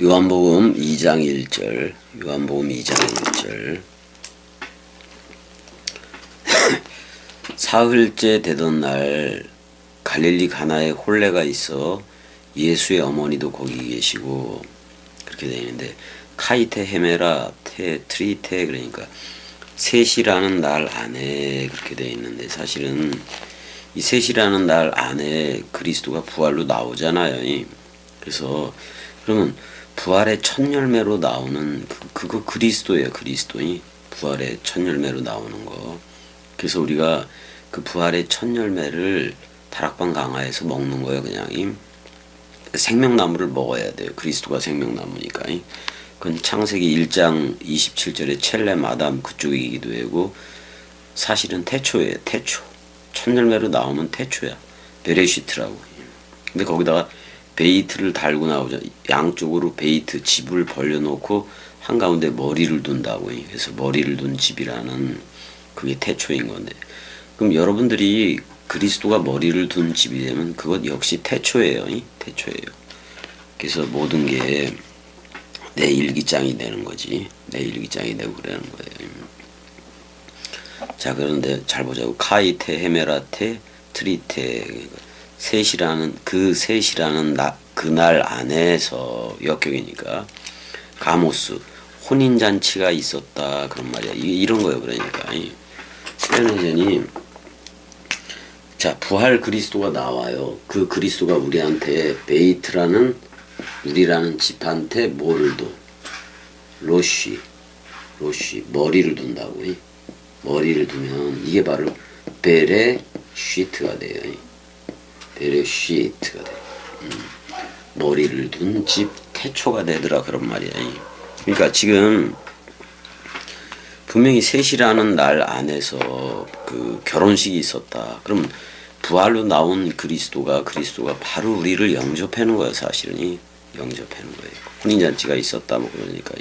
요한복음 2장 1절, 요한복음 2장 1절. 사흘째 되던 날 갈릴리 가나에 혼례가 있어 예수의 어머니도 거기 계시고, 그렇게 되어 있는데, 카이테 헤메라 테 트리테, 그러니까 셋이라는 날 안에 그렇게 되어 있는데, 사실은 이 셋이라는 날 안에 그리스도가 부활로 나오잖아요. 그래서 그러면 부활의 첫 열매로 나오는 그거 그리스도예요. 그리스도이 부활의 첫 열매로 나오는 거. 그래서 우리가 그 부활의 첫 열매를 다락방 강화에서 먹는 거예요. 그냥 생명나무를 먹어야 돼요. 그리스도가 생명나무니까. 그건 창세기 1장 27절에 첼렘 아담 그쪽이기도 하고, 사실은 태초예요. 태초. 첫 열매로 나오면 태초야. 베레시트라고. 근데 거기다가 베이트를 달고 나오죠. 양쪽으로 베이트, 집을 벌려놓고 한가운데 머리를 둔다고. 그래서 머리를 둔 집이라는 그게 태초인 건데, 그럼 여러분들이 그리스도가 머리를 둔 집이 되면 그것 역시 태초예요. 태초예요. 그래서 모든 게 내 일기장이 되는 거지. 내 일기장이 되고 그러는 거예요. 자, 그런데 잘 보자고. 카이테 헤메라테 트리테, 셋이라는 그날 안에서 역격이니까 가모스 혼인잔치가 있었다 그런 말이야. 이런 거예요. 그러니까 스페인전이, 자, 부활 그리스도가 나와요. 그 그리스도가 우리한테 베이트라는 우리라는 집한테 뭐를 둬? 로쉬 머리를 둔다고. 머리를 두면 이게 바로 베레쉬트가 돼요. 베레쉬트가 돼요. 머리를 둔 집 태초가 되더라 그런 말이야. 그러니까 지금 분명히 셋이라는 날 안에서 그 결혼식이 있었다. 그럼 부활로 나온 그리스도가 바로 우리를 영접하는 거야. 사실은 영접하는 거예요. 혼인잔치가 있었다 뭐 그러니까.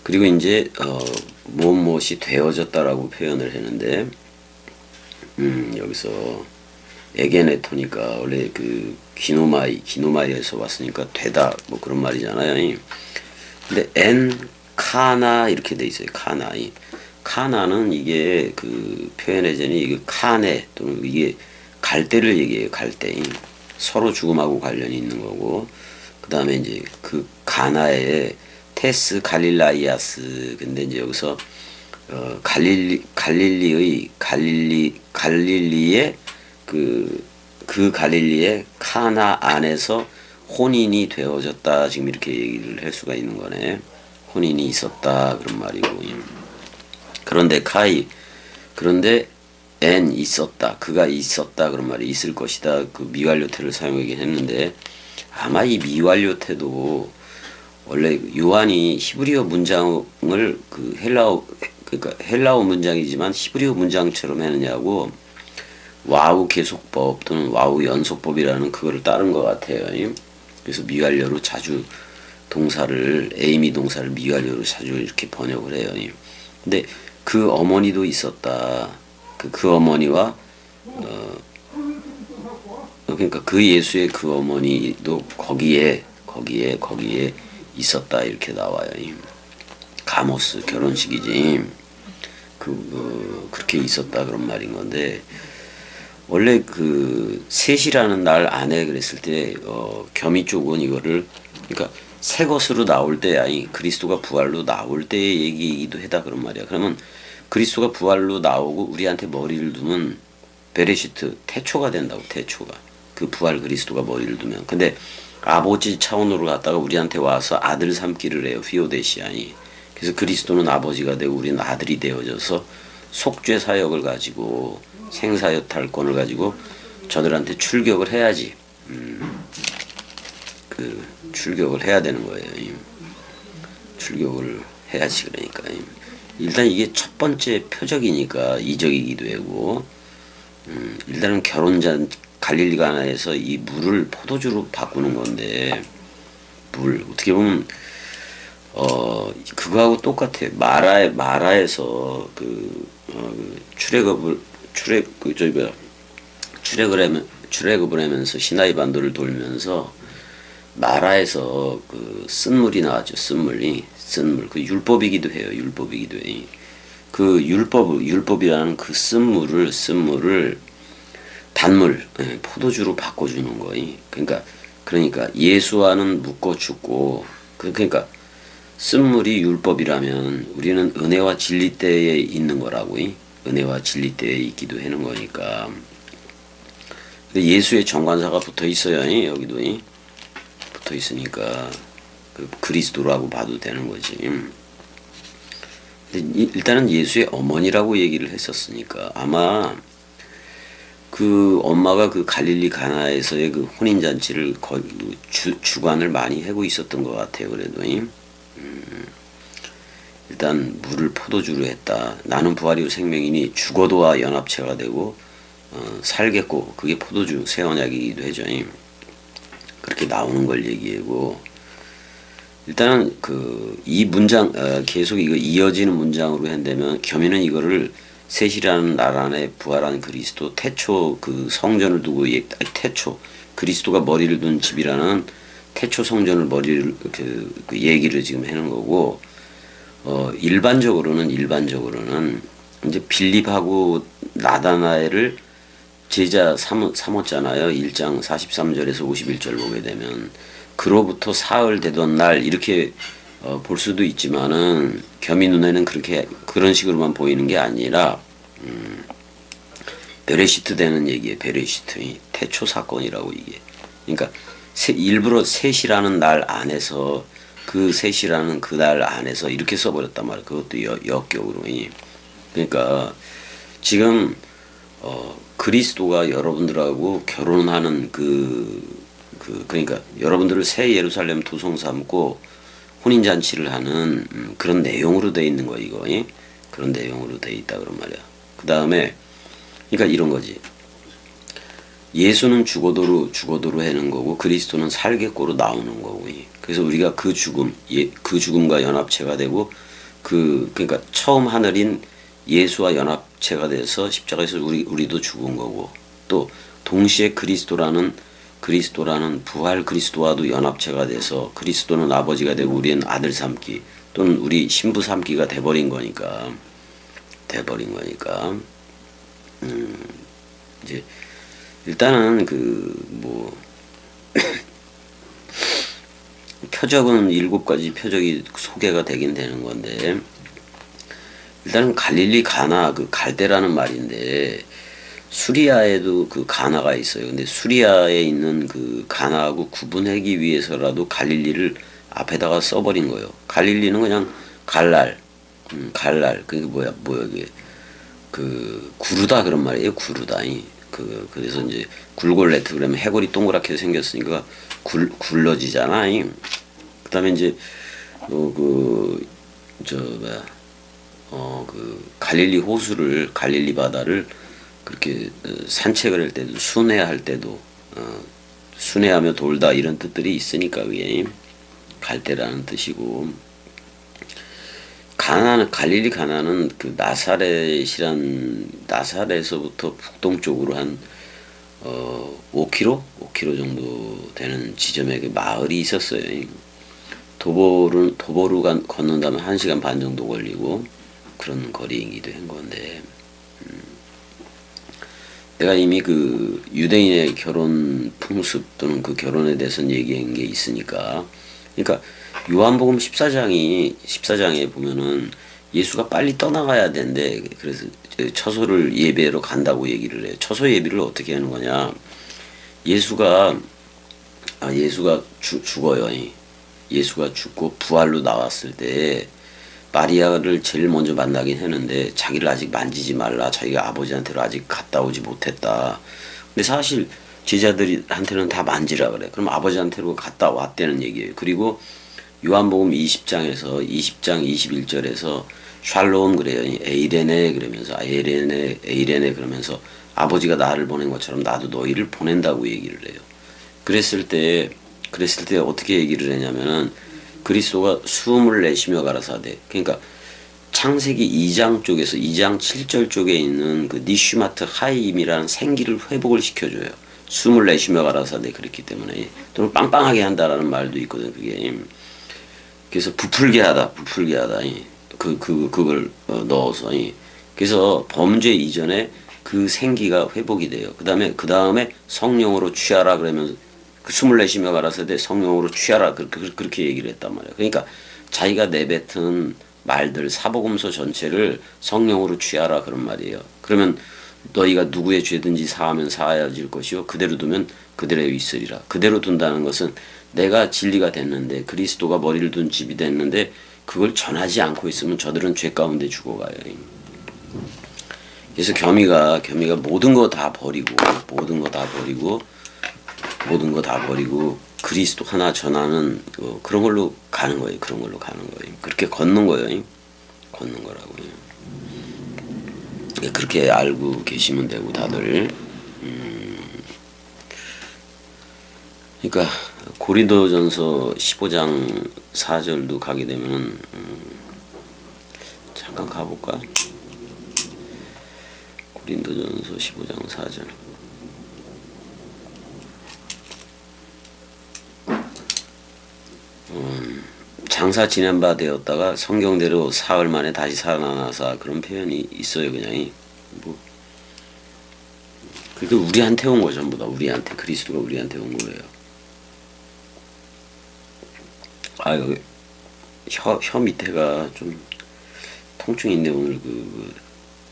그리고 이제 무엇이 되어졌다라고 표현을 했는데, 여기서 에게네토니까 원래 그 기노마이에서 왔으니까 되다 뭐 그런 말이잖아요. 근데 카나 이렇게 돼 있어요. 카나는 이게 그 표현의 전이 이게 카네 또는 이게 갈대를 얘기해요. 갈대. 서로 죽음하고 관련이 있는 거고, 그 다음에 이제 그 가나에 테스 갈릴라이아스. 근데 이제 여기서 갈릴리의 그 갈릴리의 카나 안에서 혼인이 되어졌다. 지금 이렇게 얘기를 할 수가 있는 거네. 혼인이 있었다 그런 말이고. 그런데 있었다, 그가 있었다 그런 말이 있을 것이다. 그 미완료태를 사용하긴 했는데, 아마 이 미완료태도 원래 요한이 히브리어 문장을 그 헬라어 문장이지만 히브리어 문장처럼 했느냐고, 와우 계속법 또는 와우 연속법이라는 그거를 따른 것 같아요. 그래서 미완료로 자주 에이미 동사를 미완료로 자주 이렇게 번역을 해요. 근데 그 어머니도 있었다. 그 어머니와 그러니까 그 예수의 그 어머니도 거기에 있었다 이렇게 나와요. 가모스 결혼식이지. 그렇게 있었다 그런 말인 건데, 원래 그 셋이라는 날 안에 그랬을 때 겸이 쪽은 이거를, 그러니까 새 것으로 나올 때, 아니 그리스도가 부활로 나올 때의 얘기이기도 하다 그런 말이야. 그러면 그리스도가 부활로 나오고 우리한테 머리를 두면 베레시트 태초가 된다고. 태초가 그 부활 그리스도가 머리를 두면. 근데 아버지 차원으로 갔다가 우리한테 와서 아들 삼기를 해요. 휘오데시아니. 그래서 그리스도는 아버지가 되고 우리는 아들이 되어져서 속죄 사역을 가지고 생사역 탈권을 가지고 저들한테 출격을 해야지. 그 출격을 해야 되는 거예요. 출격을 해야지. 그러니까 일단 이게 첫 번째 표적이니까 이적이기도 하고, 일단은 갈릴리 가나에서 이 물을 포도주로 바꾸는 건데, 물 어떻게 보면 그거하고 똑같아요. 마라에서 출애굽을 하면서 시나이 반도를 돌면서 마라에서 그 쓴물이 나왔죠. 쓴물. 그 율법이기도 해요. 율법이기도 해. 그 율법이라는 그 쓴물을 단물, 포도주로 바꿔주는 거이. 그러니까 예수와는 묶어 죽고, 그러니까 쓴물이 율법이라면 우리는 은혜와 진리 때에 있는 거라고. 은혜와 진리 때에 있기도 하는 거니까. 근데 예수의 정관사가 붙어 있어요. 여기도 붙어 있으니까 그 그리스도라고 봐도 되는 거지. 근데 일단은 예수의 어머니라고 얘기를 했었으니까 아마 그 엄마가 그 갈릴리 가나에서의 그 혼인 잔치를 주관을 많이 하고 있었던 것 같아요. 그래도 일단 물을 포도주로 했다. 나는 부활이요 생명이니 죽어도와 연합체가 되고 살겠고, 그게 포도주 새 언약이기도 해죠. 그렇게 나오는 걸 얘기하고, 일단은 그 이 문장 계속 이거 이어지는 문장으로 한다면 겸이는 이거를 셋이라는 날 안에 부활한 그리스도 태초 그 성전을 두고 태초 그리스도가 머리를 둔 집이라는 태초 성전을 머리를 그 얘기를 지금 하는 거고, 일반적으로는 이제 빌립하고 나다나엘을 제자 삼았잖아요. 1장 43절에서 51절 보게 되면 그로부터 사흘 되던 날 이렇게 볼 수도 있지만은 겸이 눈에는 그런 식으로만 보이는 게 아니라 베레시트 되는 얘기예요. 베레시트 태초 사건이라고 이게. 그러니까 일부러 셋이라는 날 안에서 그 셋이라는 그 날 안에서 이렇게 써버렸단 말이에요. 그것도 역격으로. 그러니까 지금 그리스도가 여러분들하고 결혼하는 그러니까 여러분들을 새 예루살렘 도성 삼고 혼인잔치를 하는 그런 내용으로 돼 있는 거 이거. 그런 내용으로 돼 있다 그런 말이야. 그 다음에 그러니까 이런 거지. 예수는 죽어도로 하는 거고 그리스도는 살겠고로 나오는 거고. 그래서 우리가 그 죽음과 연합체가 되고 그러니까 처음 하늘인 예수와 연합체가 돼서 십자가에서 우리도 죽은 거고, 또 동시에 그리스도라는 부활 그리스도와도 연합체가 돼서 그리스도는 아버지가 되고 우리는 아들 삼기 또는 우리 신부 삼기가 돼버린 거니까 이제 일단은 표적은 7가지 표적이 소개가 되긴 되는 건데, 일단은 갈릴리 가나 그 갈대라는 말인데 수리아에도 그 가나가 있어요. 근데 수리아에 있는 그 가나하고 구분하기 위해서라도 갈릴리를 앞에다가 써버린 거예요. 갈릴리는 그냥 갈랄. 그게 뭐야 이게 구르다 그런 말이에요. 구르다. 그래서 이제 굴골레트 그러면 해골이 동그랗게 생겼으니까 굴러지잖아. 그다음에 이제 갈릴리 바다를 그렇게 산책을 할 때도 순회할 때도 순회하며 돌다 이런 뜻들이 있으니까 그게 갈대라는 뜻이고, 갈릴리 가나는 그 나사렛에서부터 북동쪽으로 한 5km 정도 되는 지점에 그 마을이 있었어요. 도보로 걷는다면 1시간 반 정도 걸리고 그런 거리이기도 한 건데, 내가 이미 그 유대인의 결혼 풍습 또는 그 결혼에 대해서는 얘기한 게 있으니까, 그러니까 요한복음 14장에 보면은 예수가 빨리 떠나가야 되는데, 그래서 처소를 예배로 간다고 얘기를 해요. 처소 예배를 어떻게 하는 거냐? 예수가 죽어요. 예수가 죽고 부활로 나왔을 때 마리아를 제일 먼저 만나긴 했는데 자기를 아직 만지지 말라. 자기가 아버지한테로 아직 갔다 오지 못했다. 근데 사실 제자들한테는 다 만지라 그래. 그럼 아버지한테로 갔다 왔다는 얘기예요. 그리고 요한복음 20장 21절에서 샬롬 그래요. 에이레네 그러면서 에이레네 그러면서 아버지가 나를 보낸 것처럼 나도 너희를 보낸다고 얘기를 해요. 그랬을 때 어떻게 얘기를 했냐면은 그리스도가 숨을 내쉬며 가라사대. 그러니까 창세기 2장 7절 쪽에 있는 그 니슈마트 하임이라는 생기를 회복을 시켜줘요. 숨을 내쉬며 가라사대 그랬기 때문에 또는 빵빵하게 한다라는 말도 있거든. 그게 그래서 부풀게 하다, 부풀게 하다. 그걸 넣어서. 그래서 범죄 이전에 그 생기가 회복이 돼요. 그 다음에 성령으로 취하라 그러면서 그 숨을 내쉬며 가라사대 성령으로 취하라 그렇게 얘기를 했단 말이야. 그러니까 자기가 내뱉은 말들 사복음서 전체를 성령으로 취하라 그런 말이에요. 그러면 너희가 누구의 죄든지 사하면 사하여질 것이요 그대로 두면 그대로 있으리라. 그대로 둔다는 것은 내가 진리가 됐는데 그리스도가 머리를 둔 집이 됐는데 그걸 전하지 않고 있으면 저들은 죄 가운데 죽어가요. 그래서 겸이가 모든 거 다 버리고 그리스도 하나 전하는 그런 걸로 가는 거예요. 그런 걸로 가는 거예요. 그렇게 걷는 거예요. 걷는 거라고요. 그렇게 알고 계시면 되고 다들. 그러니까 고린도전서 15장 4절도 가게 되면 잠깐 가볼까? 고린도전서 15장 4절. 장사 지낸 바 되었다가 성경대로 사흘 만에 다시 살아나사 그런 표현이 있어요. 그냥 그게 우리한테 온 거죠. 전부 다 우리한테 그리스도가 우리한테 온 거예요. 여기 혀 밑에가 좀 통증이 있네. 오늘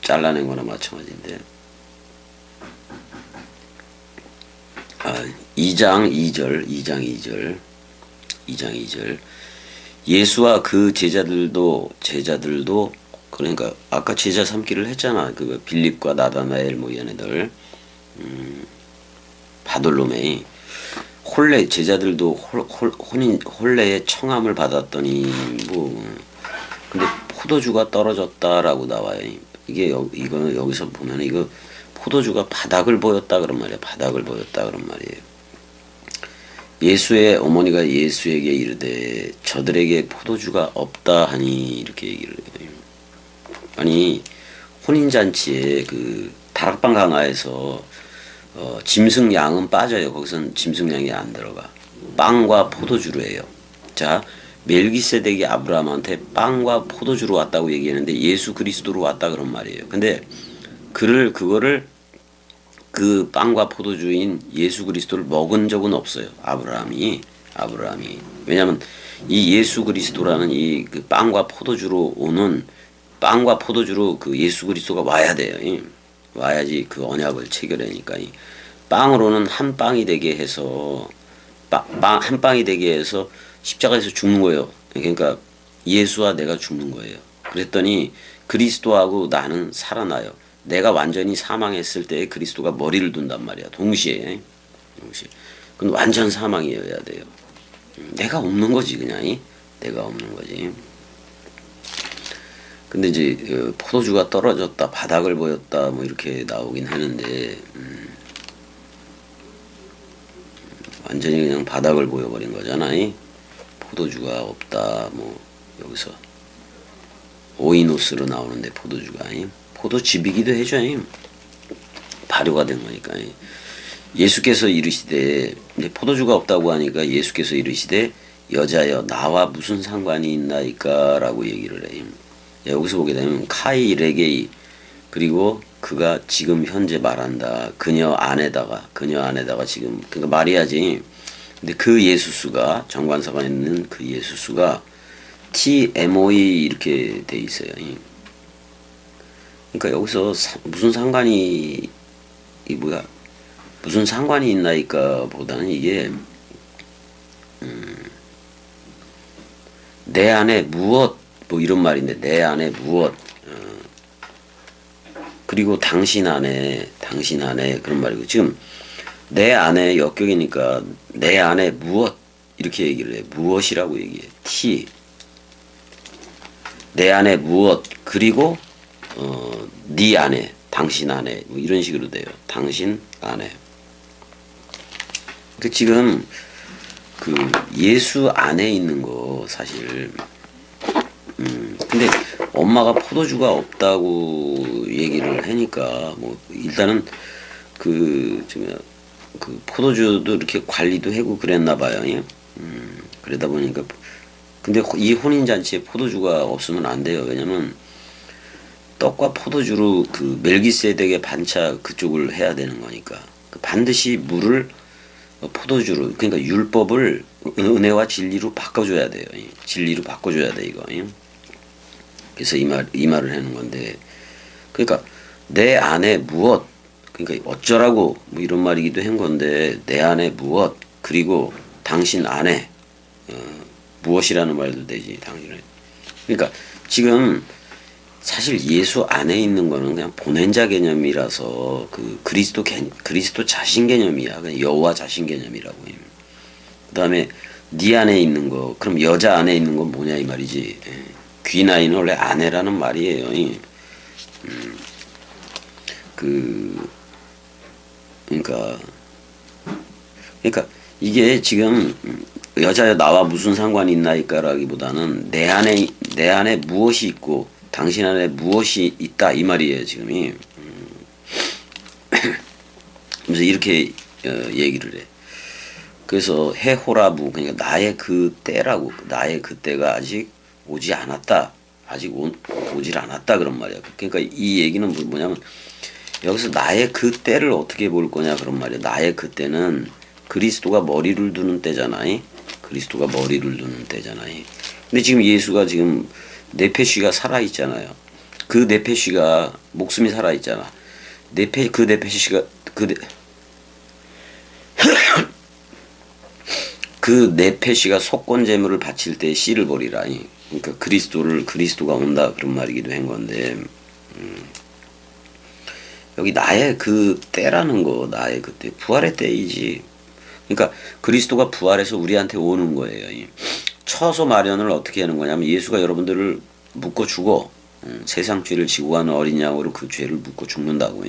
잘라낸 거나 마찬가지인데. 2장 2절 예수와 그 제자들도 그러니까 아까 제자 삼기를 했잖아. 그 빌립과 나다나엘 뭐 얘네들 바돌로메이 홀레 제자들도 홀레의 청함을 받았더니 근데 포도주가 떨어졌다라고 나와요. 이거는 여기서 보면 이거 포도주가 바닥을 보였다 그런 말이야. 바닥을 보였다 그런 말이에요. 예수의 어머니가 예수에게 이르되 저들에게 포도주가 없다 하니 이렇게 얘기를 해요. 아니 혼인잔치에 그 다락방 강화에서 짐승 양은 빠져요. 거기선 짐승 양이 안 들어가. 빵과 포도주로 해요. 자, 멜기세덱이 아브라함한테 빵과 포도주로 왔다고 얘기했는데 예수 그리스도로 왔다 그런 말이에요. 근데 그거를 그 빵과 포도주인 예수 그리스도를 먹은 적은 없어요. 아브라함이 왜냐하면 이 예수 그리스도라는 이 그 빵과 포도주로 그 예수 그리스도가 와야 돼요. 와야지 그 언약을 체결하니까. 빵으로는 한 빵이 되게 해서 한 빵이 되게 해서 십자가에서 죽는 거예요. 그러니까 예수와 내가 죽는 거예요. 그랬더니 그리스도하고 나는 살아나요. 내가 완전히 사망했을 때 그리스도가 머리를 둔단 말이야. 동시에. 그건 완전 사망이어야 돼요. 내가 없는 거지 그냥. 내가 없는 거지. 근데 이제 포도주가 떨어졌다, 바닥을 보였다, 뭐 이렇게 나오긴 하는데 완전히 그냥 바닥을 보여버린 거잖아. 포도주가 없다, 뭐 여기서 오이노스로 나오는데 포도주가 포도즙이기도 해줘. 발효가 된 거니까. 예수께서 이르시되 이제 포도주가 없다고 하니까 예수께서 이르시되 여자여 나와 무슨 상관이 있나이까 라고 얘기를 해요. 여기서 보게 되면 카이 레게이 그리고 그가 지금 현재 말한다. 그녀 안에다가 지금 그러니까 마리아지. 근데 그 예수수가 정관사관에 있는 그 예수수가 TMOE 이렇게 돼 있어요. 그러니까 여기서 무슨 상관이 무슨 상관이 있나이까 보다는 이게 내 안에 무엇 뭐 이런 말인데 내 안에 무엇 그리고 당신 안에 그런 말이고 지금 내 안에 역격이니까 내 안에 무엇 이렇게 얘기를 해. 무엇이라고 얘기해. T 내 안에 무엇 그리고 네 안에 당신 안에 뭐 이런 식으로 돼요. 당신 안에. 그 지금 그 예수 안에 있는 거 사실 근데 엄마가 포도주가 없다고 얘기를 하니까 뭐 일단은 그 그 포도주도 이렇게 관리도 하고 그랬나 봐요. 예? 그러다 보니까 근데 이 혼인잔치에 포도주가 없으면 안 돼요. 왜냐면 떡과 포도주로 그 멜기세덱의 반차 그쪽을 해야 되는 거니까 반드시 물을 포도주로 그러니까 율법을 은혜와 진리로 바꿔줘야 돼요. 진리로 바꿔줘야 돼 이거. 그래서 이 말을 하는 건데 그러니까 내 안에 무엇 그러니까 어쩌라고 뭐 이런 말이기도 한 건데 내 안에 무엇 그리고 당신 안에 무엇이라는 말도 되지 당신은. 그러니까 지금 사실 예수 안에 있는 거는 그냥 보낸 자 개념이라서 그 그리스도 자신 개념이야. 그냥 여호와 자신 개념이라고. 그다음에 네 안에 있는 거 그럼 여자 안에 있는 건 뭐냐 이 말이지. 귀나이는 원래 아내라는 말이에요. 그러니까 이게 지금 여자 나와 무슨 상관이 있나이까라기보다는 내 안에 무엇이 있고 당신 안에 무엇이 있다 이 말이에요 지금이. 그래서 이렇게 얘기를 해. 그래서 해호라부 그러니까 나의 그 때라고 나의 그 때가 아직 오지 않았다. 아직 오질 않았다 그런 말이야. 그러니까 이 얘기는 뭐냐면 여기서 나의 그 때를 어떻게 볼 거냐 그런 말이야. 나의 그 때는 그리스도가 머리를 두는 때잖아요. 그리스도가 머리를 두는 때잖아요. 근데 지금 예수가 지금 네페쉬가 살아있잖아요. 그 네페쉬가 목숨이 살아있잖아. 그 네페쉬가 그 네페쉬가 속건 제물을 바칠 때 씨를 버리라. 그러니까 그리스도가 온다 그런 말이기도 한 건데 여기 나의 그 때라는 거 나의 그때 부활의 때이지. 그러니까 그리스도가 부활해서 우리한테 오는 거예요. 처소 마련을 어떻게 하는 거냐면 예수가 여러분들을 묶어 죽어. 세상 죄를 지고 가는 어린 양으로 그 죄를 묶어 죽는다고.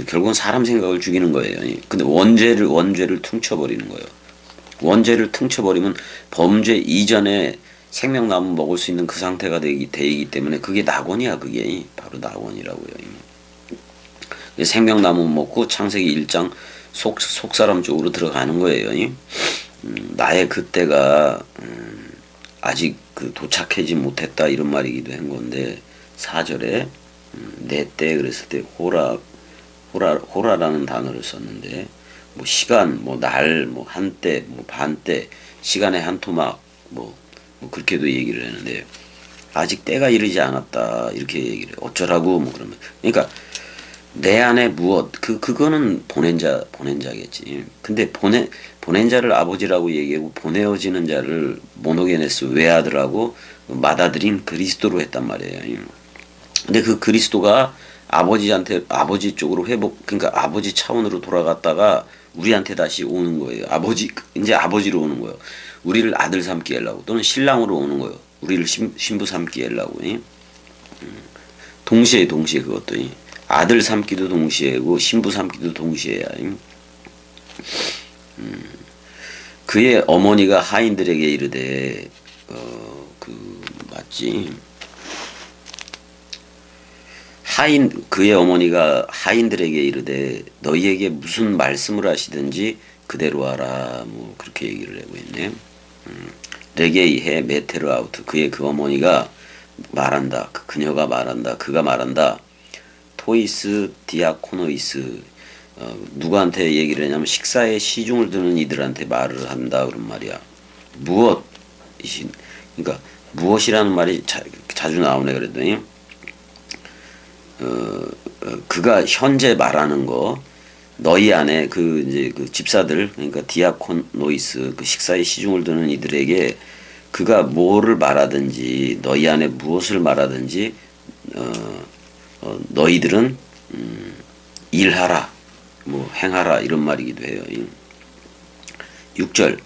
결국은 사람 생각을 죽이는 거예요. 근데 원죄를 퉁쳐버리는 거예요. 원죄를 퉁쳐버리면 범죄 이전에 생명나무 먹을 수 있는 그 상태가 되기 때문에 그게 낙원이야. 그게 바로 낙원이라고요. 생명나무 먹고 창세기 1장 속사람 쪽으로 들어가는 거예요. 나의 그때가 아직 그 도착하지 못했다 이런 말이기도 한 건데 4절에 내 때 그랬을 때 호라라는 단어를 썼는데 뭐 시간 뭐 날 뭐 한때 뭐 반때 시간의 한 토막 뭐 그렇게도 얘기를 했는데 아직 때가 이르지 않았다 이렇게 얘기를 해. 어쩌라고 뭐 그러면 그러니까 내 안에 무엇 그거는 보낸 자겠지. 근데 보낸 자를 아버지라고 얘기하고 보내어지는 자를 모노게네스 외아들하고 맏아들인 그리스도로 했단 말이에요. 근데 그 그리스도가 아버지 쪽으로 그러니까 아버지 차원으로 돌아갔다가 우리한테 다시 오는 거예요. 이제 아버지로 오는 거예요. 우리를 아들 삼기 하려고 또는 신랑으로 오는 거예요. 우리를 신부 삼기 하려고. 동시에 그것도. 아들 삼기도 동시에고 신부 삼기도 동시에야. 그의 어머니가 하인들에게 이르되 맞지? 그의 어머니가 하인들에게 이르되 너희에게 무슨 말씀을 하시든지 그대로 하라 뭐 그렇게 얘기를 하고 있네. 레게이 해 메테르 아우트 그의 그 어머니가 말한다. 그가 말한다. 토이스 디아코노이스 누구한테 얘기를 하냐면 식사에 시중을 드는 이들한테 말을 한다 그런 말이야. 그러니까 무엇이라는 말이 자주 나오네 그랬더니 그가 현재 말하는 거 너희 안에 이제 그 집사들 그러니까 디아코노이스 그 식사에 시중을 드는 이들에게 그가 뭐를 말하든지 너희 안에 무엇을 말하든지 너희들은 일하라 뭐 행하라 이런 말이기도 해요. 6절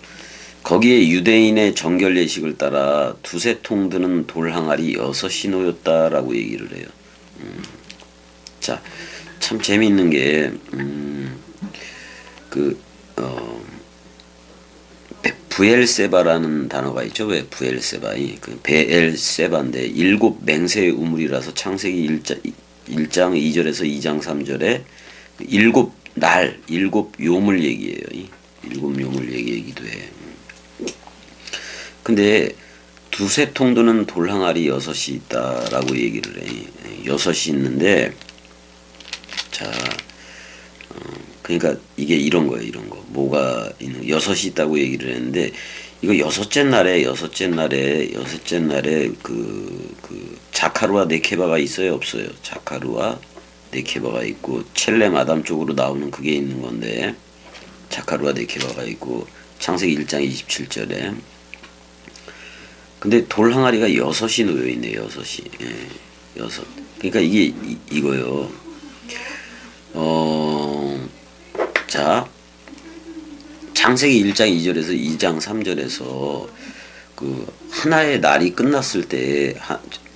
거기에 유대인의 정결 예식을 따라 두세 통 드는 돌 항아리 6이 놓였다라고 얘기를 해요. 자, 참 재미있는 게 부엘세바라는 단어가 있죠. 왜 부엘세바이 베엘세바인데 일곱 맹세의 우물이라서 창세기 1장 2절에서 2장 3절에 일곱 날, 일곱 요물 얘기예요. 일곱 요물 얘기이기도 해. 근데 두세 통 드는 돌항아리 여섯이 있다라고 얘기를 해. 여섯이 있는데, 자, 그러니까 이게 이런 거예요, 이런 거. 뭐가 있는, 여섯이 있다고 얘기를 했는데, 이거 여섯째 날에 자카루와 네케바가 있어요, 없어요? 자카루와 네케바가 있고, 첼레 마담 쪽으로 나오는 그게 있는 건데, 자카루와 네케바가 있고, 창세기 1장 27절에. 근데 돌 항아리가 여섯이 놓여 있네요, 여섯이. 예, 여섯. 그러니까 이게 이거요. 자, 창세기 1장 2절에서 2장 3절에서 그 하나의 날이 끝났을 때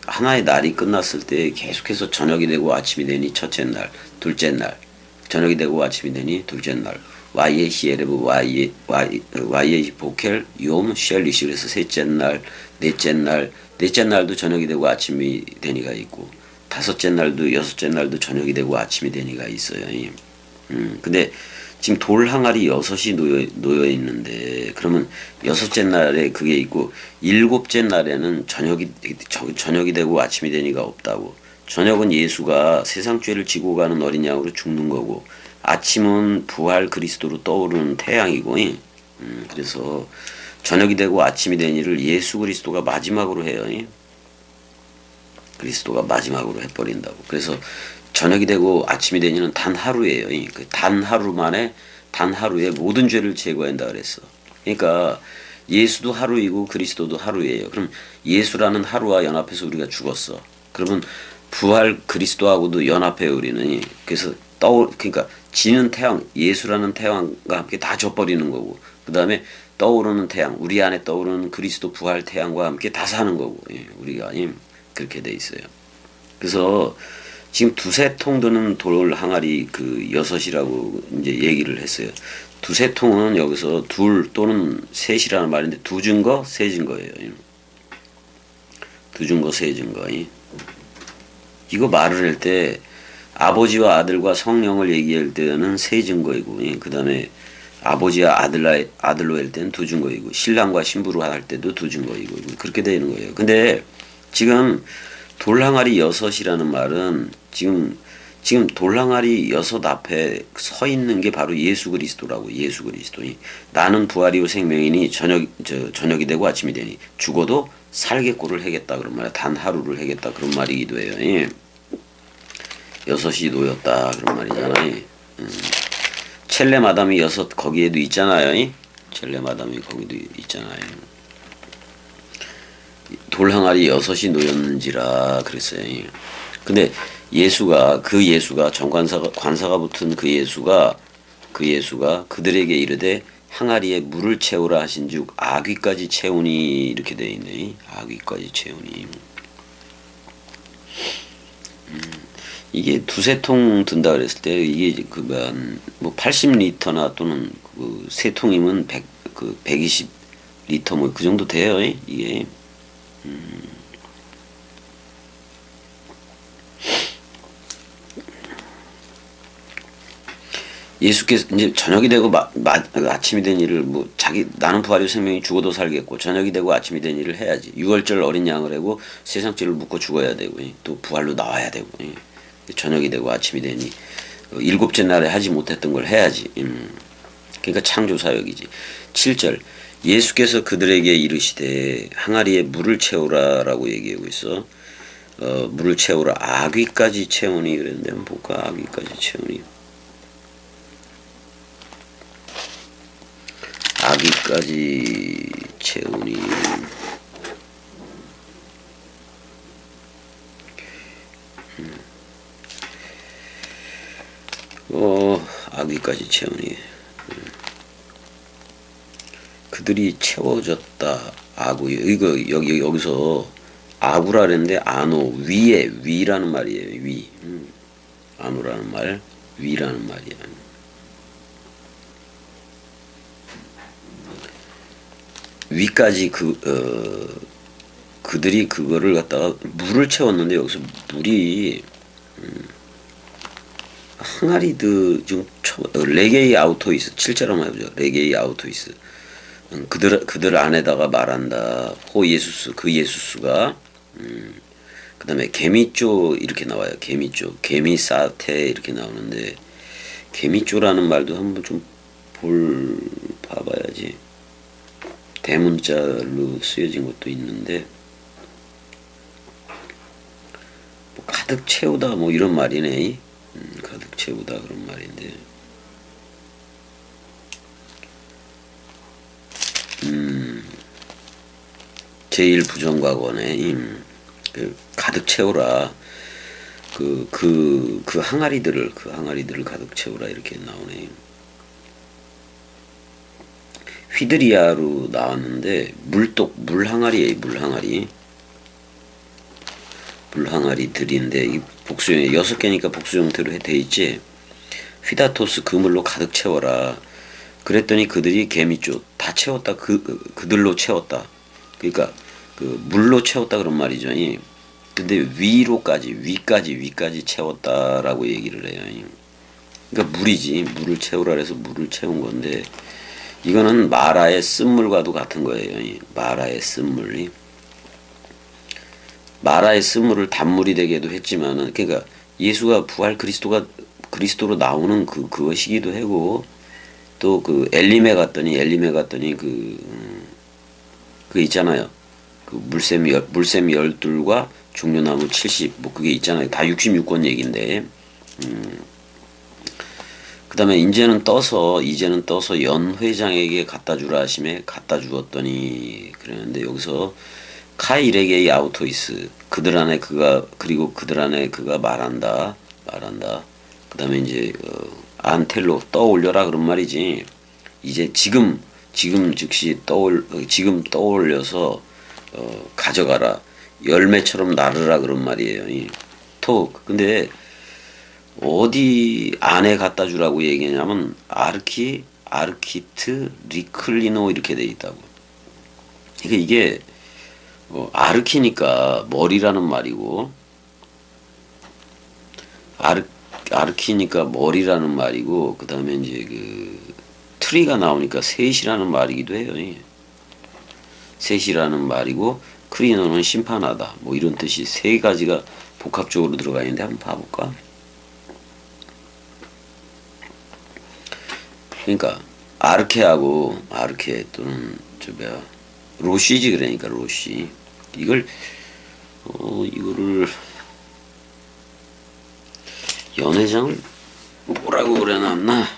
하나의 날이 끝났을 때 계속해서 저녁이 되고 아침이 되니 첫째 날, 둘째 날, 저녁이 되고 아침이 되니 둘째 날, 와이에 히에레브 와이에 보켈 욤 쉘리시. 그래서 셋째 날, 넷째 날도 저녁이 되고 아침이 되니가 있고, 다섯째 날도 여섯째 날도 저녁이 되고 아침이 되니가 있어요. 근데 지금 돌 항아리 여섯이 놓여 있는데, 그러면 여섯째 날에 그게 있고, 일곱째 날에는 저녁이 되고 아침이 되니가 없다고. 저녁은 예수가 세상 죄를 지고 가는 어린 양으로 죽는 거고, 아침은 부활 그리스도로 떠오르는 태양이고, 그래서 저녁이 되고 아침이 된 일을 예수 그리스도가 마지막으로 해요. 그리스도가 마지막으로 해버린다고. 그래서 저녁이 되고 아침이 되니는 단 하루예요. 단 하루에 모든 죄를 제거한다 그랬어. 그러니까 예수도 하루이고 그리스도도 하루예요. 그럼 예수라는 하루와 연합해서 우리가 죽었어. 그러면 부활 그리스도하고도 연합해 우리는. 그래서 그러니까 지는 태양, 예수라는 태양과 함께 다 져버리는 거고, 그 다음에 떠오르는 태양, 우리 안에 떠오르는 그리스도 부활 태양과 함께 다 사는 거고, 우리가 그렇게 돼 있어요. 그래서 지금 두세 통 드는 돌 항아리 그 여섯이라고 이제 얘기를 했어요. 두세 통은 여기서 둘 또는 셋이라는 말인데, 두 증거, 세 증거예요. 두 증거, 세 증거. 이거 말을 할 때 아버지와 아들과 성령을 얘기할 때는 세 증거이고, 그 다음에 아버지와 아들로 할 때는 두 증거이고, 신랑과 신부로 할 때도 두 증거이고, 그렇게 되는 거예요. 근데 지금 돌항아리 여섯이라는 말은 지금 돌항아리 여섯 앞에 서 있는 게 바로 예수 그리스도라고. 예수 그리스도. 나는 부활이요 생명이니 저녁이 되고 아침이 되니 죽어도 살겠고를 하겠다 그런 말이야. 단 하루를 하겠다 그런 말이기도 해요. 여섯이 놓였다 그런 말이잖아요. 첼레 마담이 여섯 거기에도 있잖아요. 첼레 마담이 거기도 있잖아요. 돌항아리 여섯이 놓였는지라 그랬어요. 근데 예수가 관사가 붙은 그 예수가 그들에게 이르되 항아리에 물을 채우라 하신즉 아귀까지 채우니, 이렇게 돼 있네. 아귀까지 채우니. 이게 두세 통 든다 그랬을 때 이게 뭐 80리터나 또는 그 세 통이면 120리터 뭐 그 정도 돼요. 이게. 예수께서 이제 저녁이 되고 아침이 된 일을 나는 부활이요 생명이 죽어도 살겠고, 저녁이 되고 아침이 된 일을 해야지. 유월절 어린 양을 하고 세상 죄를 묻고 죽어야 되고, 또 부활로 나와야 되고, 저녁이 되고 아침이 되니 일곱째 날에 하지 못했던 걸 해야지. 그러니까 창조 사역이지. 7절 예수께서 그들에게 이르시되 항아리에 물을 채우라라고 얘기하고 있어. 물을 채우라. 아귀까지 채우니 그랬는데 한번 볼까? 아귀까지 채우니. 아귀까지 채우니. 아귀까지 채우니. 그들이 채워졌다. 아구. 이거 여기서 아구라 그랬는데 아노, 위라는 말이에요. 위. 아노라는 말, 위라는 말이야. 위까지 그들이 그거를 갖다가 물을 채웠는데, 여기서 물이 항아리도 지금 레게이 아우토이스 7절 한번 해보죠. 레게이 아우토이스. 그들 안에다가 말한다. 호 예수스 그 예수스가 그 다음에 개미쪼 이렇게 나와요. 개미쪼 개미사테 이렇게 나오는데 개미쪼라는 말도 한번 좀 봐봐야지. 대문자로 쓰여진 것도 있는데 뭐 가득 채우다 뭐 이런 말이네. 가득 채우다 그런 말인데 제1부정과거네. 가득 채우라. 그 항아리들을 가득 채우라 이렇게 나오네. 휘드리아로 나왔는데 물항아리에요. 물항아리들인데 이 복수형 6개니까 복수 형태로 돼 있지. 휘다토스 그물로 가득 채워라. 그랬더니 그들이 개미쪼 다 채웠다. 그들로 채웠다. 그러니까 그 물로 채웠다 그런 말이죠. 근데 위까지 채웠다라고 얘기를 해요. 그러니까 물을 채우라 그래서 물을 채운 건데 이거는 마라의 쓴물과도 같은 거예요. 마라의 쓴물이 마라의 쓴물을 단물이 되게도 했지만은 그러니까 예수가 부활 그리스도로 나오는 그것이기도 하고 또 그 엘림에 갔더니 그 있잖아요. 그 물샘 12과 종려나무 70 뭐 그게 있잖아요. 다 66권 얘기인데 그 다음에 이제는 떠서 연 회장에게 갖다 주라 하심에 갖다 주었더니 그러는데 여기서 카이레게이 아우토이스 그들 안에 그가 말한다. 그 다음에 이제 안텔로 떠올려라 그런 말이지. 이제 지금 즉시 떠올려서 가져가라. 열매처럼 나르라 그런 말이에요. 근데 어디 안에 갖다 주라고 얘기하냐면 아르키트 리클리노 이렇게 돼 있다고. 그러니까 이게 아르키니까 머리라는 말이고 아르키니까 머리라는 말이고 그 다음에 이제 그 트리가 나오니까 셋이라는 말이기도 해요. 셋이라는 말이고 크리노는 심판하다 뭐 이런 뜻이 세 가지가 복합적으로 들어가 있는데 한번 봐볼까? 그러니까 아르케 또는 로시지 그러니까 로시 이거를 연회장을 뭐라고 그래놨나?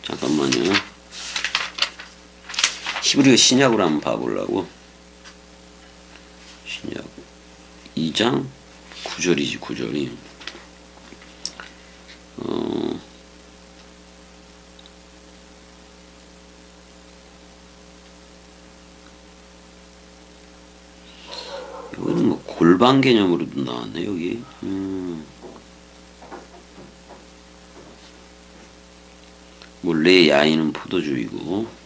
잠깐만요. 히브리어 신약으로 한번 봐보려고. 신약 2장 9절이지 9절이. 여기는 뭐 골반 개념으로도 나왔네 여기. 뭐 레 야인은 포도주이고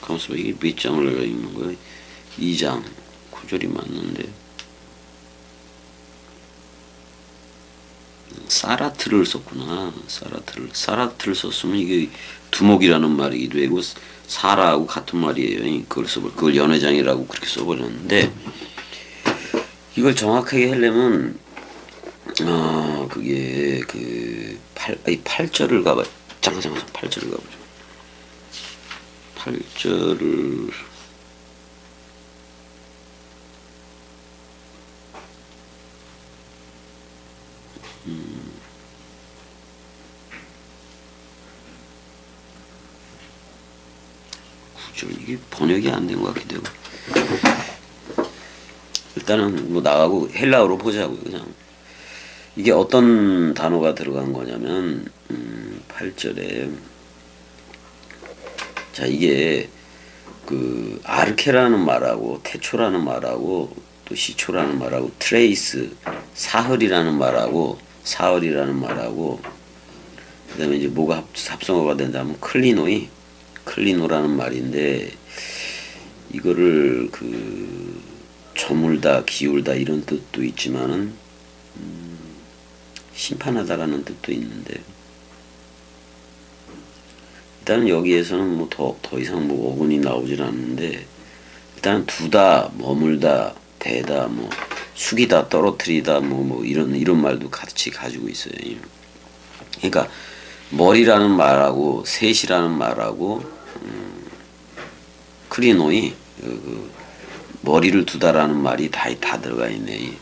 가만있어 봐. 이게 몇 장을 내가 읽는 거야? 2장 9절이 맞는데 사라트를 썼구나. 사라트를 썼으면 이게 두목이라는 말이기도 하고 사라하고 같은 말이에요. 그걸 연회장이라고 그렇게 써버렸는데 이걸 정확하게 하려면 그게 8절을 가봐. 잠깐 8절을 가보죠. 8절을 이게 번역이 안 된 것 같기도 하고 일단은 뭐 나가고 헬라어로 보자고요. 그냥 이게 어떤 단어가 들어간 거냐면 8절에 자 이게 그 아르케라는 말하고 태초라는 말하고 또 시초라는 말하고 트레이스 사흘이라는 말하고 그다음에 이제 뭐가 합성어가 된다면 클리노라는 말인데 이거를 저물다, 기울다 이런 뜻도 있지만은 심판하다라는 뜻도 있는데 일단은 여기에서는 뭐 더 이상 뭐 어근이 나오질 않는데 일단 두다, 머물다, 대다, 뭐 숙이다, 떨어뜨리다, 뭐 이런 말도 같이 가지고 있어요. 그러니까 머리라는 말하고 셋이라는 말하고 크리노이 그 머리를 두다라는 말이 다 들어가 있네.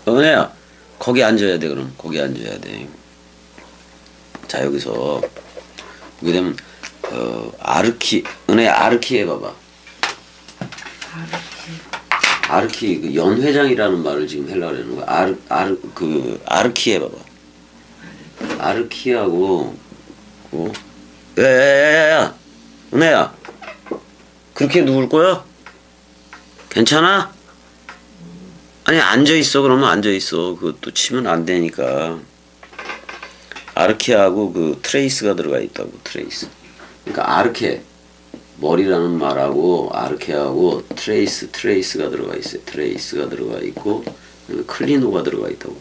은혜야 거기 앉아야 돼. 그럼 거기 앉아야 돼. 자 여기서 보게 되면 아르키 은혜야 아르키 해봐봐. 아르키 그 연회장이라는 말을 지금 하려고 하는 거야. 아르키 해봐봐. 아르키하고 야야야야야 은혜야 그렇게 누울 거야? 괜찮아? 아니 앉아있어. 그러면 앉아있어. 그것도 치면 안 되니까. 아르케하고 그 트레이스가 들어가 있다고. 트레이스. 그러니까 아르케 머리라는 말하고 아르케하고 트레이스가 들어가 있어요. 트레이스가 들어가 있고 클리노가 들어가 있다고.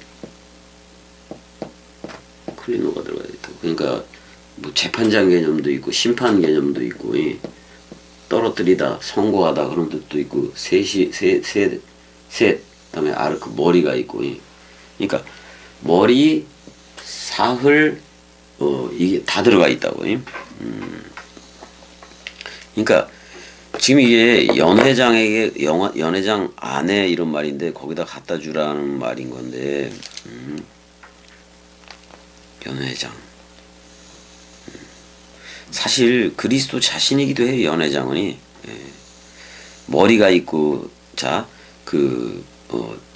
클리노가 들어가 있다고. 그러니까 뭐 재판장 개념도 있고 심판 개념도 있고 떨어뜨리다 선고하다 그런 뜻도 있고 셋 그다음에 아르크 머리가 있고 그러니까 머리 사흘 이게 다 들어가 있다고. 그러니까 지금 이게 연회장에게 연회장 안에 이런 말인데 거기다 갖다 주라는 말인 건데 연회장 사실 그리스도 자신이기도 해요. 연회장은 머리가 있고 자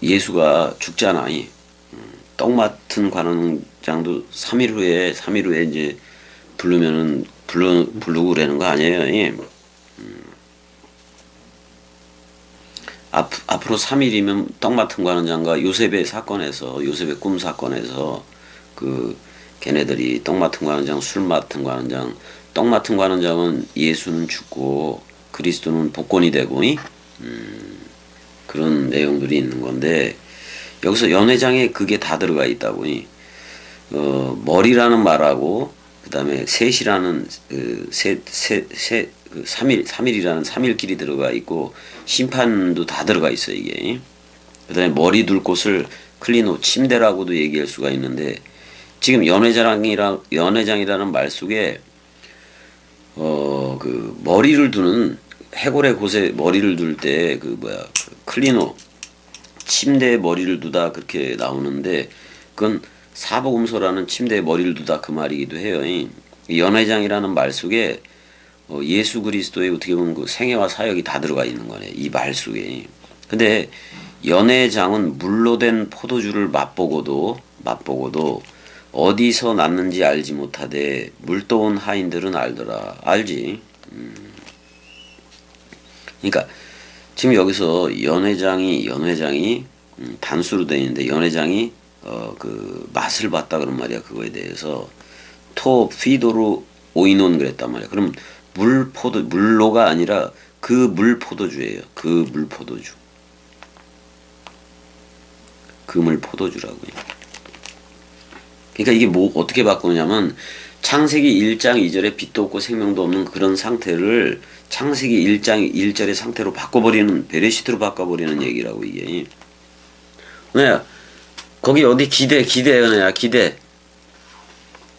예수가 죽잖아. 떡 맡은 관원장도 3일 후에 이제 부르고 그러는 거 아니에요. 앞으로 3일이면 떡 맡은 관원장과 요셉의 꿈 사건에서 걔네들이 떡 맡은 관원장, 술 맡은 관원장, 떡 맡은 관원장은 예수는 죽고 그리스도는 복권이 되고 그런 내용들이 있는 건데 여기서 연회장에 그게 다 들어가 있다고. 머리라는 말하고 그 다음에 셋이라는 삼일이라는 3일길이 들어가 있고 심판도 다 들어가 있어요. 이게 그 다음에 머리 둘 곳을 클리노 침대라고도 얘기할 수가 있는데 지금 연회장이라는 말 속에 머리를 두는 해골의 곳에 머리를 둘 때 클리노 침대에 머리를 두다 그렇게 나오는데 그건 사복음서라는 침대에 머리를 두다 그 말이기도 해요. 이 연회장이라는 말 속에 예수 그리스도의 어떻게 보면 그 생애와 사역이 다 들어가 있는 거네. 이 말 속에. 근데 연회장은 물로 된 포도주를 맛보고도 어디서 났는지 알지 못하되 물떠온 하인들은 알더라. 알지? 그러니까 지금 여기서 연회장이 단수로 되어 있는데 연회장이 맛을 봤다 그런 말이야. 그거에 대해서 토 피도로 오이논 그랬단 말이야. 그럼 물로가 아니라 그 물포도주예요. 그 물포도주. 그 물포도주라고요. 그러니까 이게 어떻게 바꾸냐면 창세기 1장 2절에 빛도 없고 생명도 없는 그런 상태를 창세기 1장 1절의 상태로 바꿔버리는 베레시트로 바꿔버리는 얘기라고 이게. 은혜야 거기 어디 기대 은혜야 기대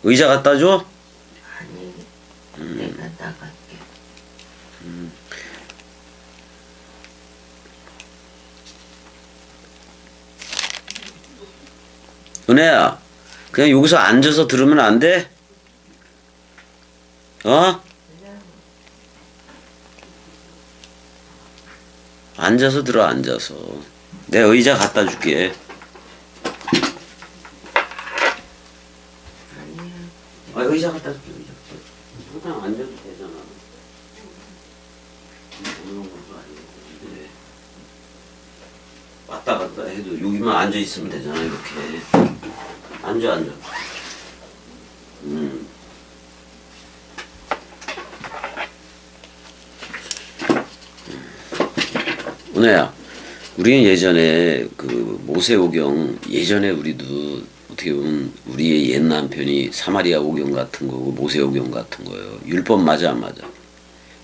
의자 갖다 줘? 아니 내가 나갈게. 은혜야 그냥 여기서 앉아서 들으면 안 돼? 앉아서 들어. 앉아서 내 의자 갖다 줄게. 의자 갖다 줄게. 그냥 앉아도 되잖아. 어려운 것도 아니고. 네. 왔다 갔다 해도 여기만 앉아 있으면 되잖아. 이렇게 앉아. 은혜야 우리는 예전에 그 모세오경 예전에 우리도 어떻게 보면 우리의 옛 남편이 사마리아 오경 같은 거고 모세오경 같은 거예요. 율법 맞아 안 맞아?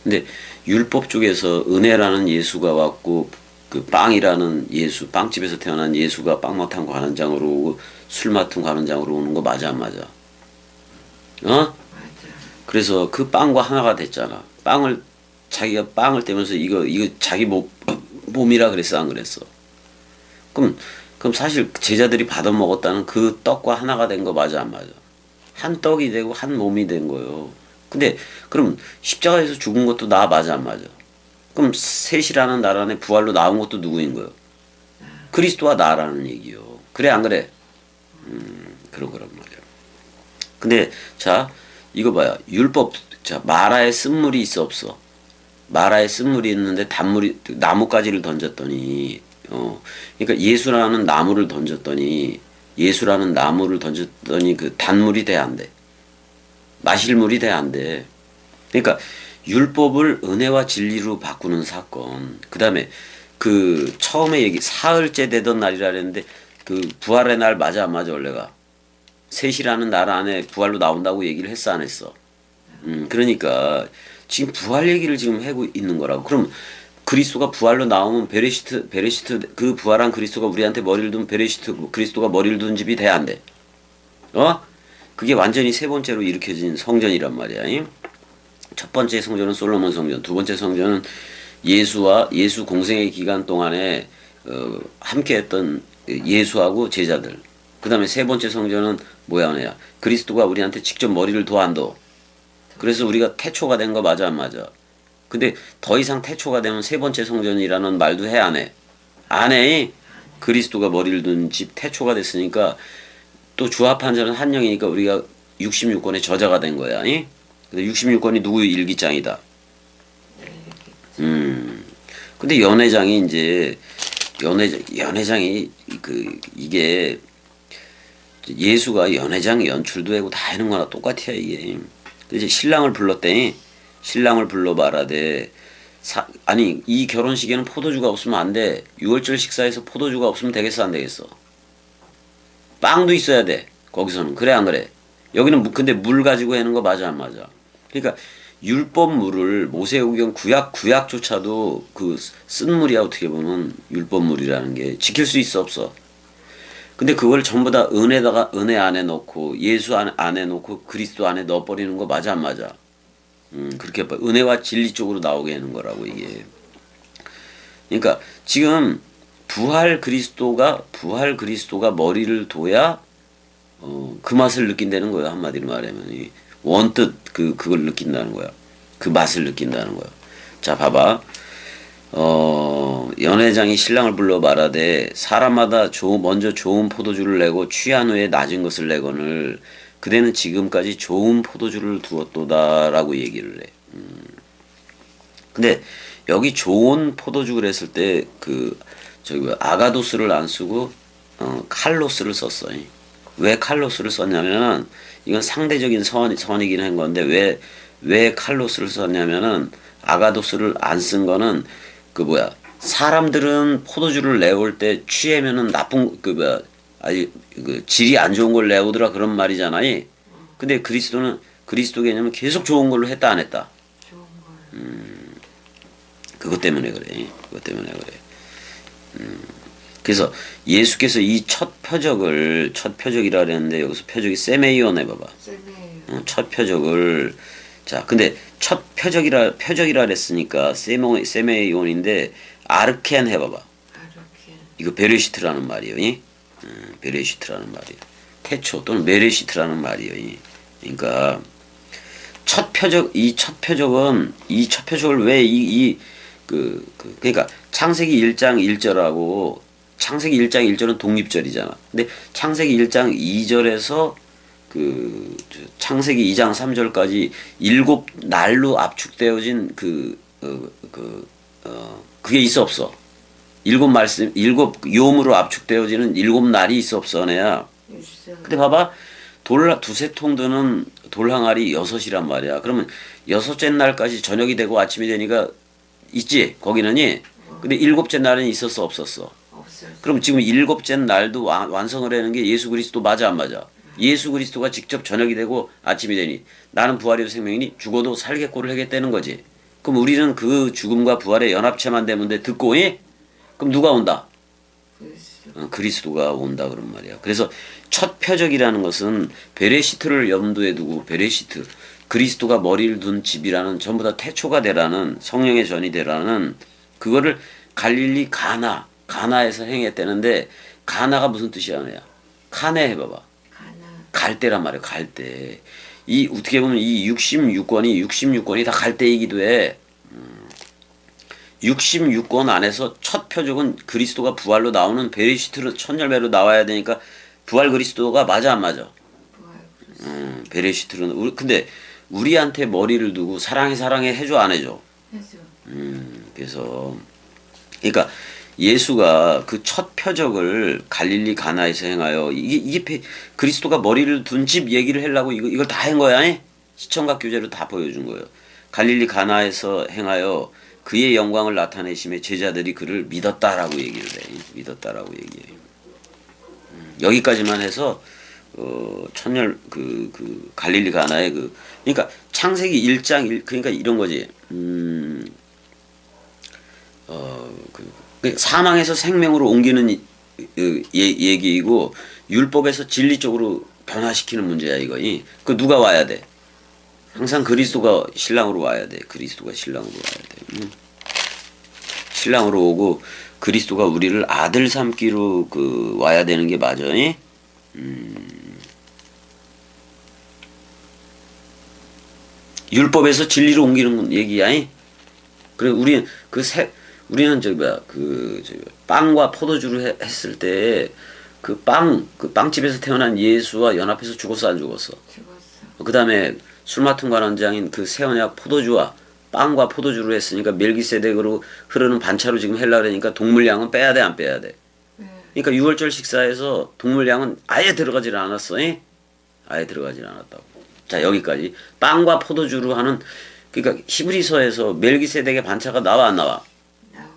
근데 율법 쪽에서 은혜라는 예수가 왔고 그 빵이라는 예수 빵집에서 태어난 예수가 빵 못한 관원장으로 오고 술 맡은 관원장으로 오는 거 맞아 안 맞아? 어? 맞아. 그래서 그 빵과 하나가 됐잖아. 빵을 자기가 빵을 떼면서 이거 자기 몸이라 그랬어 안 그랬어? 그럼 사실 제자들이 받아 먹었다는 그 떡과 하나가 된 거 맞아 안 맞아? 한 떡이 되고 한 몸이 된 거예요. 근데 그럼 십자가에서 죽은 것도 나 맞아 안 맞아? 그럼 셋이라는 나라에 부활로 나온 것도 누구인 거예요? 그리스도와 나라는 얘기요. 그래 안 그래? 그런 거란 말이야. 근데 자 이거 봐요. 율법 자 마라에 쓴물이 있어 없어? 마라에 쓴물이 있는데 단물이 나뭇가지를 던졌더니 그러니까 예수라는 나무를 던졌더니 그 단물이 돼 안 돼? 마실 물이 돼 안 돼? 그러니까 율법을 은혜와 진리로 바꾸는 사건. 그다음에 그 처음에 얘기 사흘째 되던 날이라 그랬는데 그 부활의 날 맞아 안 맞아 원래가? 셋이라는 나라 안에 부활로 나온다고 얘기를 했어 안 했어? 그러니까 지금 부활 얘기를 지금 하고 있는 거라고. 그럼 그리스도가 부활로 나오면 베레시트 그 부활한 그리스도가 우리한테 머리를 둔 베레시트 그리스도가 머리를 둔 집이 돼 안 돼? 어? 그게 완전히 세 번째로 일으켜진 성전이란 말이야. 잉? 첫 번째 성전은 솔로몬 성전, 두 번째 성전은 예수와 예수 공생의 기간 동안에 함께했던 예수하고 제자들. 그 다음에 세 번째 성전은 뭐야 너야? 그리스도가 우리한테 직접 머리를 도 안 도. 그래서 우리가 태초가 된 거 맞아 안 맞아? 근데 더 이상 태초가 되면 세 번째 성전이라는 말도 해 안 해? 안 해. 그리스도가 머리를 둔 집 태초가 됐으니까 또 주합한 자는 한 영이니까 우리가 66권의 저자가 된 거야. 이? 근데 66권이 누구 일기장이다. 근데 연회장이 이제 연회장이 이게 예수가 연회장 연출도 하고 다 하는 거나 똑같아요 이게. 이제 신랑을 불렀더니 신랑을 불러 말하되 아니 이 결혼식에는 포도주가 없으면 안 돼. 6월절 식사에서 포도주가 없으면 되겠어 안 되겠어? 빵도 있어야 돼. 거기서는 그래 안 그래? 여기는 근데 물 가지고 하는 거 맞아 안 맞아? 그러니까 율법물을 모세오경 구약조차도 그 쓴 물이야 어떻게 보면 율법물이라는 게 지킬 수 있어 없어? 근데 그걸 전부 다 은혜 안에 넣고 예수 안에 넣고 그리스도 안에 넣어버리는 거 맞아 안 맞아? 그렇게 은혜와 진리 쪽으로 나오게 하는 거라고 이게. 그러니까 지금 부활 그리스도가 머리를 둬야 그 맛을 느낀다는 거야 한마디로 말하면 원뜻 그걸 느낀다는 거야. 그 맛을 느낀다는 거야. 자 봐봐. 연회장이 신랑을 불러 말하되 사람마다 먼저 좋은 포도주를 내고 취한 후에 낮은 것을 내거늘 그대는 지금까지 좋은 포도주를 두었도다라고 얘기를 해. 근데 여기 좋은 포도주 그랬을 때 저기 아가도스를 안 쓰고 칼로스를 썼어. 왜 칼로스를 썼냐면은 이건 상대적인 선이긴 한 건데 왜 칼로스를 썼냐면은 아가도스를 안 쓴 거는 사람들은 포도주를 내올 때 취하면은 나쁜 아니 질이 안 좋은 걸 내오더라 그런 말이잖아요. 근데 그리스도 개념은 계속 좋은 걸로 했다 안 했다. 좋은 걸. 그것 때문에 그래. 그것 때문에 그래. 그래서 예수께서 이 첫 표적이라 그랬는데 여기서 표적이 세메이온 해봐봐. 쌤이에요. 첫 표적을 자 근데 첫 표적이라 그랬으니까 세메이온인데 아르켄 해봐봐. 아르킨. 이거 베레시트라는 말이에요. 베레시트라는 말이에요. 태초 또는 메레시트라는 말이에요. 그러니까 첫 표적을 왜 그러니까 창세기 1장 1절하고 창세기 1장 1절은 독립절이잖아. 근데 창세기 1장 2절에서 창세기 2장 3절까지 7날로 압축되어진 그게 있어 없어? 7 요음으로 압축되어지는 7날이 있어 없어 내야. 있어. 근데 봐봐 두세 통 드는 돌항아리 6이란 말이야. 그러면 6째 날까지 저녁이 되고 아침이 되니까 있지 거기는이. 근데 일곱째 날은 있었어 없었어? 없어요. 그럼 지금 일곱째 날도 완성을 하는 게 예수 그리스도 맞아 안 맞아? 예수 그리스도가 직접 저녁이 되고 아침이 되니 나는 부활이요 생명이니 죽어도 살겠고를 하겠다는 거지. 그럼 우리는 그 죽음과 부활의 연합체만 되면 돼. 듣고 그럼 누가 온다? 그리스도. 그리스도가 온다 그런 말이야. 그래서 첫 표적이라는 것은 베레시트를 염두에 두고 베레시트 그리스도가 머리를 둔 집이라는 전부 다 태초가 되라는 성령의 전이 되라는 그거를 갈릴리 가나에서 행했다는데 가나가 무슨 뜻이야? 카네 해봐봐. 가나. 갈대란 말이야. 갈대. 이 어떻게 보면 이 66권이 다 갈대이기도 해. 66권 안에서 첫 표적은 그리스도가 부활로 나오는 베레시트로 첫 열매로 나와야 되니까 부활 그리스도가 맞아 안 맞아? 부활 그리스도. 베레시트로는 근데 우리한테 머리를 두고 사랑해 해줘 안 해줘? 해줘. 그래서 그러니까 예수가 그 첫 표적을 갈릴리 가나에서 행하여 이게 그리스도가 머리를 둔 집 얘기를 하려고 이걸 다 한 거야. 시청각 교재로 다 보여준 거예요. 갈릴리 가나에서 행하여 그의 영광을 나타내심에 제자들이 그를 믿었다라고 얘기를 해. 믿었다라고 얘기해요. 여기까지만 해서 천열 갈릴리 가나의 그러니까 창세기 1장 그러니까 이런 거지. 사망에서 생명으로 옮기는 얘기이고 율법에서 진리 쪽으로 변화시키는 문제야 이거. 그 누가 와야 돼? 항상 그리스도가 신랑으로 와야 돼. 그리스도가 신랑으로 와야 돼. 신랑으로 오고 그리스도가 우리를 아들 삼기로 와야 되는 게 맞아. 율법에서 진리로 옮기는 얘기야. 그래 우리는 빵과 포도주를 했을 때 그 빵집에서 태어난 예수와 연합해서 죽었어 안 죽었어? 죽었어. 그 다음에 술 맡은 관원장인 그 새 언약 포도주와 빵과 포도주를 했으니까 멜기세덱으로 흐르는 반차로 지금 하려고 그러니까 동물양은 빼야 돼 안 빼야 돼? 네. 그러니까 유월절 식사에서 동물양은 아예 들어가질 않았어. 아예 들어가질 않았다고. 자 여기까지 빵과 포도주로 하는 그러니까 히브리서에서 멜기세덱의 반차가 나와 안 나와? 나와.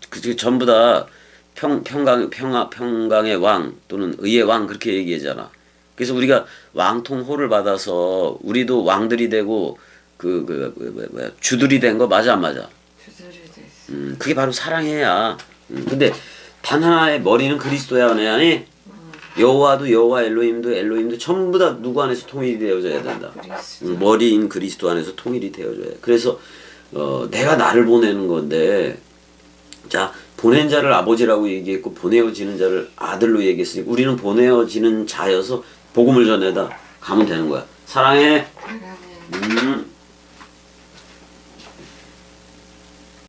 그 전부 다 평강의 왕 또는 의의 왕 그렇게 얘기하잖아. 그래서 우리가 왕통호를 받아서 우리도 왕들이 되고 주들이 된 거 맞아 안 맞아? 주술이 됐어. 그게 바로 사랑해야. 근데 단 하나의 머리는 그리스도야 아니? 여호와도 여호와 엘로힘도 전부 다 누구 안에서 통일이 되어져야 된다. 그리스도. 머리인 그리스도 안에서 통일이 되어져야 돼. 그래서 내가 나를 보내는 건데 자 보낸 자를 아버지라고 얘기했고 보내어지는 자를 아들로 얘기했으니 우리는 보내어지는 자여서 복음을 전해다 가면 되는 거야. 사랑해. 사랑해.